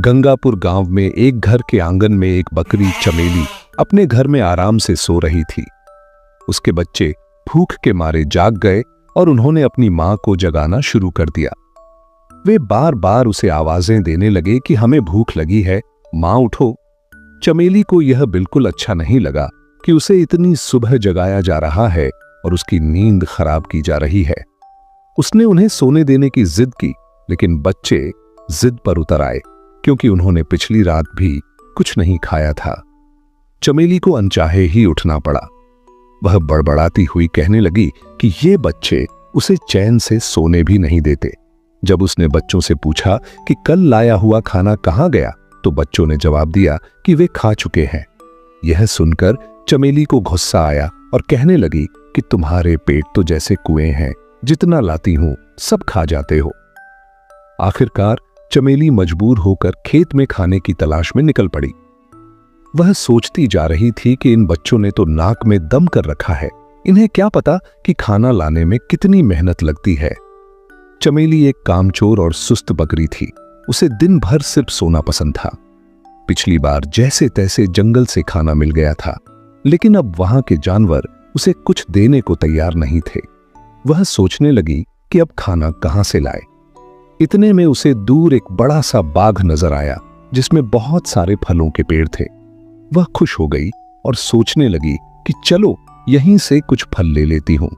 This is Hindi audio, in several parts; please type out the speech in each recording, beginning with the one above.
गंगापुर गांव में एक घर के आंगन में एक बकरी चमेली अपने घर में आराम से सो रही थी। उसके बच्चे भूख के मारे जाग गए और उन्होंने अपनी मां को जगाना शुरू कर दिया। वे बार बार उसे आवाजें देने लगे कि हमें भूख लगी है, मां उठो। चमेली को यह बिल्कुल अच्छा नहीं लगा कि उसे इतनी सुबह जगाया जा रहा है और उसकी नींद खराब की जा रही है। उसने उन्हें सोने देने की जिद की, लेकिन बच्चे जिद पर उतर आए क्योंकि उन्होंने पिछली रात भी कुछ नहीं खाया था। चमेली को अनचाहे ही उठना पड़ा। वह बड़बड़ाती हुई कहने लगी कि ये बच्चे उसे चैन से सोने भी नहीं देते। जब उसने बच्चों से पूछा कि कल लाया हुआ खाना कहां गया, तो बच्चों ने जवाब दिया कि वे खा चुके हैं। यह सुनकर चमेली को गुस्सा आया और कहने लगी कि तुम्हारे पेट तो जैसे कुएं हैं, जितना लाती हूं सब खा जाते हो। आखिरकार चमेली मजबूर होकर खेत में खाने की तलाश में निकल पड़ी। वह सोचती जा रही थी कि इन बच्चों ने तो नाक में दम कर रखा है, इन्हें क्या पता कि खाना लाने में कितनी मेहनत लगती है। चमेली एक कामचोर और सुस्त बकरी थी। उसे दिन भर सिर्फ सोना पसंद था। पिछली बार जैसे तैसे जंगल से खाना मिल गया था, लेकिन अब वहां के जानवर उसे कुछ देने को तैयार नहीं थे। वह सोचने लगी कि अब खाना कहां से लाए। इतने में उसे दूर एक बड़ा सा बाग नजर आया जिसमें बहुत सारे फलों के पेड़ थे। वह खुश हो गई और सोचने लगी कि चलो यहीं से कुछ फल ले लेती हूं।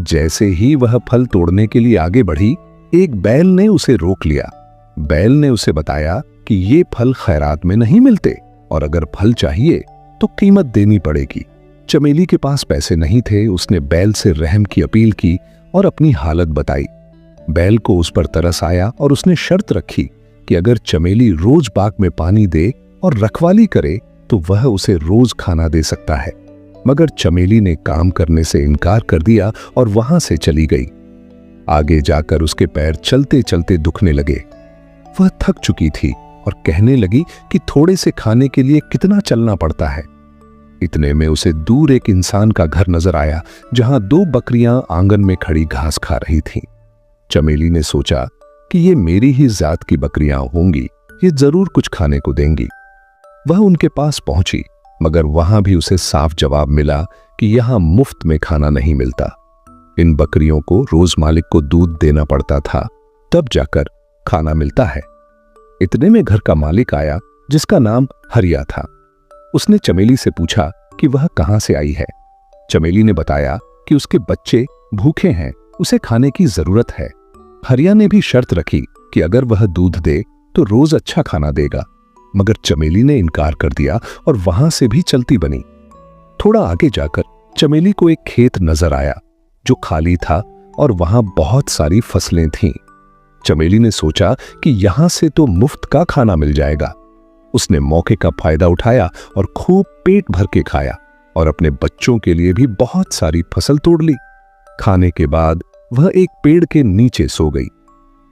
जैसे ही वह फल तोड़ने के लिए आगे बढ़ी, एक बैल ने उसे रोक लिया। बैल ने उसे बताया कि ये फल खैरात में नहीं मिलते और अगर फल चाहिए तो कीमत देनी पड़ेगी। चमेली के पास पैसे नहीं थे। उसने बैल से रहम की अपील की और अपनी हालत बताई। बैल को उस पर तरस आया और उसने शर्त रखी कि अगर चमेली रोज बाग में पानी दे और रखवाली करे तो वह उसे रोज खाना दे सकता है। मगर चमेली ने काम करने से इनकार कर दिया और वहां से चली गई। आगे जाकर उसके पैर चलते चलते दुखने लगे। वह थक चुकी थी और कहने लगी कि थोड़े से खाने के लिए कितना चलना पड़ता है। इतने में उसे दूर एक इंसान का घर नजर आया जहां दो बकरियां आंगन में खड़ी घास खा रही थीं। चमेली ने सोचा कि ये मेरी ही जात की बकरियां होंगी, ये जरूर कुछ खाने को देंगी। वह उनके पास पहुंची, मगर वहां भी उसे साफ जवाब मिला कि यहां मुफ्त में खाना नहीं मिलता। इन बकरियों को रोज मालिक को दूध देना पड़ता था, तब जाकर खाना मिलता है। इतने में घर का मालिक आया जिसका नाम हरिया था। उसने चमेली से पूछा कि वह कहां से आई है। चमेली ने बताया कि उसके बच्चे भूखे हैं, उसे खाने की जरूरत है। हरिया ने भी शर्त रखी कि अगर वह दूध दे तो रोज अच्छा खाना देगा, मगर चमेली ने इनकार कर दिया और वहां से भी चलती बनी। थोड़ा आगे जाकर चमेली को एक खेत नजर आया जो खाली था और वहां बहुत सारी फसलें थीं। चमेली ने सोचा कि यहां से तो मुफ्त का खाना मिल जाएगा। उसने मौके का फायदा उठाया और खूब पेट भर के खाया और अपने बच्चों के लिए भी बहुत सारी फसल तोड़ ली। खाने के बाद वह एक पेड़ के नीचे सो गई।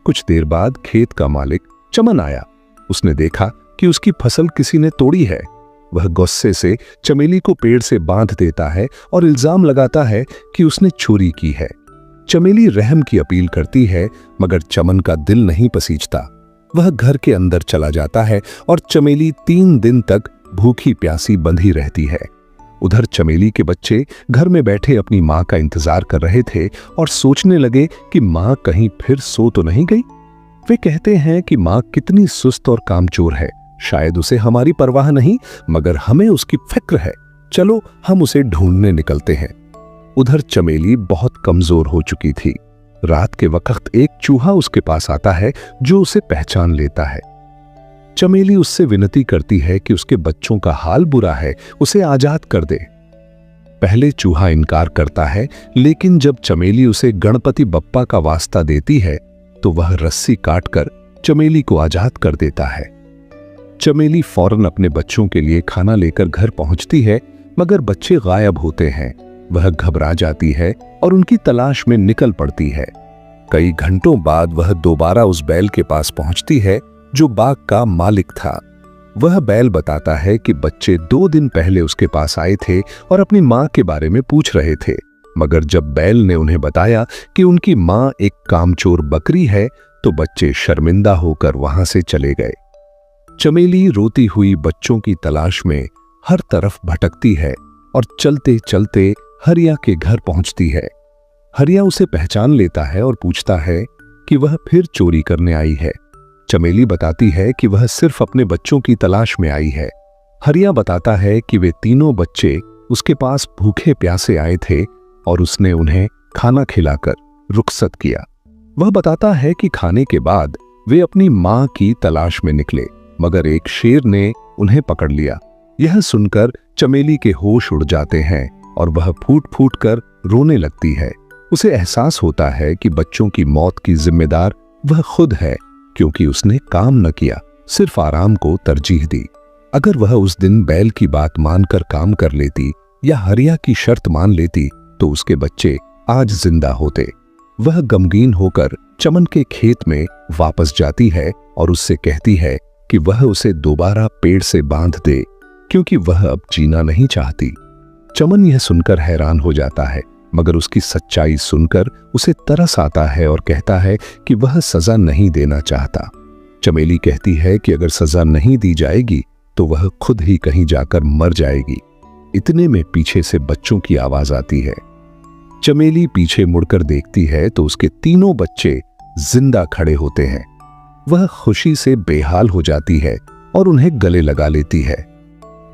कुछ देर बाद खेत का मालिक चमन आया। उसने देखा कि उसकी फसल किसी ने तोड़ी है। वह गुस्से से चमेली को पेड़ से बांध देता है और इल्जाम लगाता है कि उसने चोरी की है। चमेली रहम की अपील करती है, मगर चमन का दिल नहीं पसीजता। वह घर के अंदर चला जाता है और चमेली 3 दिन तक भूखी प्यासी बंधी रहती है। उधर चमेली के बच्चे घर में बैठे अपनी मां का इंतजार कर रहे थे और सोचने लगे कि मां कहीं फिर सो तो नहीं गई। वे कहते हैं कि मां कितनी सुस्त और कामचोर है, शायद उसे हमारी परवाह नहीं, मगर हमें उसकी फिक्र है। चलो हम उसे ढूंढने निकलते हैं। उधर चमेली बहुत कमजोर हो चुकी थी। रात के वक्त एक चूहा उसके पास आता है जो उसे पहचान लेता है। चमेली उससे विनती करती है कि उसके बच्चों का हाल बुरा है, उसे आजाद कर दे। पहले चूहा इनकार करता है, लेकिन जब चमेली उसे गणपति बप्पा का वास्ता देती है तो वह रस्सी काटकर चमेली को आजाद कर देता है। चमेली फौरन अपने बच्चों के लिए खाना लेकर घर पहुंचती है, मगर बच्चे गायब होते हैं। वह घबरा जाती है और उनकी तलाश में निकल पड़ती है। कई घंटों बाद वह दोबारा उस बैल के पास पहुंचती है जो बाग का मालिक था। वह बैल बताता है कि बच्चे 2 दिन पहले उसके पास आए थे और अपनी मां के बारे में पूछ रहे थे, मगर जब बैल ने उन्हें बताया कि उनकी मां एक कामचोर बकरी है तो बच्चे शर्मिंदा होकर वहां से चले गए। चमेली रोती हुई बच्चों की तलाश में हर तरफ भटकती है और चलते चलते हरिया के घर पहुंचती है। हरिया उसे पहचान लेता है और पूछता है कि वह फिर चोरी करने आई है। चमेली बताती है कि वह सिर्फ अपने बच्चों की तलाश में आई है। हरिया बताता है कि वे तीनों बच्चे उसके पास भूखे प्यासे आए थे और उसने उन्हें खाना खिलाकर रुखसत किया। वह बताता है कि खाने के बाद वे अपनी मां की तलाश में निकले, मगर एक शेर ने उन्हें पकड़ लिया। यह सुनकर चमेली के होश उड़ जाते हैं और वह फूट फूट कर रोने लगती है। उसे एहसास होता है कि बच्चों की मौत की जिम्मेदार वह खुद है, क्योंकि उसने काम न किया, सिर्फ आराम को तरजीह दी। अगर वह उस दिन बैल की बात मानकर काम कर लेती या हरिया की शर्त मान लेती तो उसके बच्चे आज जिंदा होते। वह गमगीन होकर चमन के खेत में वापस जाती है और उससे कहती है कि वह उसे दोबारा पेड़ से बांध दे, क्योंकि वह अब जीना नहीं चाहती। चमन यह सुनकर हैरान हो जाता है, मगर उसकी सच्चाई सुनकर उसे तरस आता है और कहता है कि वह सजा नहीं देना चाहता। चमेली कहती है कि अगर सजा नहीं दी जाएगी तो वह खुद ही कहीं जाकर मर जाएगी। इतने में पीछे से बच्चों की आवाज आती है। चमेली पीछे मुड़कर देखती है तो उसके तीनों बच्चे जिंदा खड़े होते हैं। वह खुशी से बेहाल हो जाती है और उन्हें गले लगा लेती है।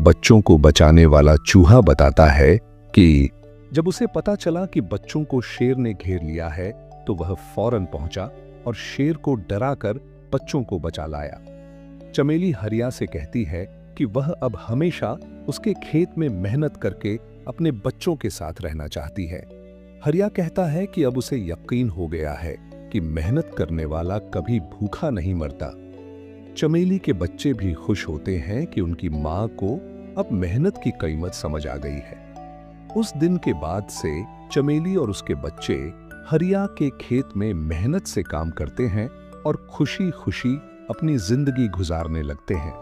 बच्चों को बचाने वाला चूहा बताता है कि जब उसे पता चला कि बच्चों को शेर ने घेर लिया है तो वह फौरन पहुंचा और शेर को डराकर बच्चों को बचा लाया। चमेली हरिया से कहती है कि वह अब हमेशा उसके खेत में मेहनत करके अपने बच्चों के साथ रहना चाहती है। हरिया कहता है कि अब उसे यकीन हो गया है कि मेहनत करने वाला कभी भूखा नहीं मरता। चमेली के बच्चे भी खुश होते हैं कि उनकी मां को अब मेहनत की कीमत समझ आ गई है। उस दिन के बाद से चमेली और उसके बच्चे हरिया के खेत में मेहनत से काम करते हैं और खुशी खुशी अपनी जिंदगी गुजारने लगते हैं।